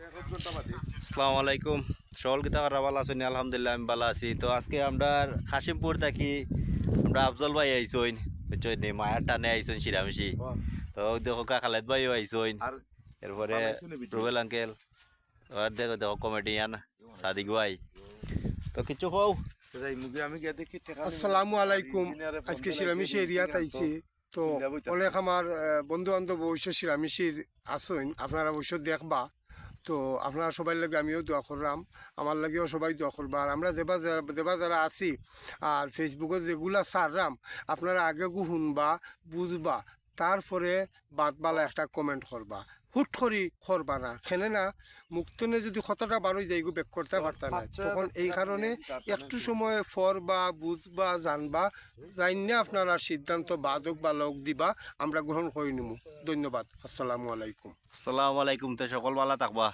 আসসালামু আলাইকুম। সকল কিতা করা ভালো আছেন? আলহামদুলিল্লাহ আমি ভালো আছি। তো আজকে আমরা কাশিমপুর থাকি আমরা আফজল ভাই আইসইন বুঝছেন নি, মায়ার টানে আইসইন শিরামিশি। তো দেখো খালেদ ভাইও আইসইন, এরপরে রুবেল আঙ্কেল, আর দেখো দেখো কমেডিয়ান সাদিক ভাই। তো কিছু কও। আসসালামু আলাইকুম। আজকে শিরামিশি এরিয়াত আইছি। তো অনেক আমার বন্ধু বান্ধব অবশ্য শিরামিশির আসইন, আপনারা অবশ্য দেখবা। তো আপনারা সবাই লাগে আমিও দোয়া করলাম, আমার লাগেও সবাই দোয়া করবা। আর আমরা দেবা যারা আছি আর ফেসবুকে যেগুলা সাররাম আপনারা আগে শুনবা বুঝবা, তারপরে বাদবালা একটা কমেন্ট করবা, হুট করি করবা না। খেলে না মুক্তনে যদি কথাটা বারোই যাইগো বেক করতে পারতা না, তখন এই কারণে একটু সময় ফর বা বুঝবা জানবা, জান না আপনারা সিদ্ধান্ত বাদক বা লোক দিবা, আমরা গ্রহণ করে নিব। ধন্যবাদ। আসসালামু আলাইকুম। আসসালামু আলাইকুম। তো সকল ভালো থাকবা।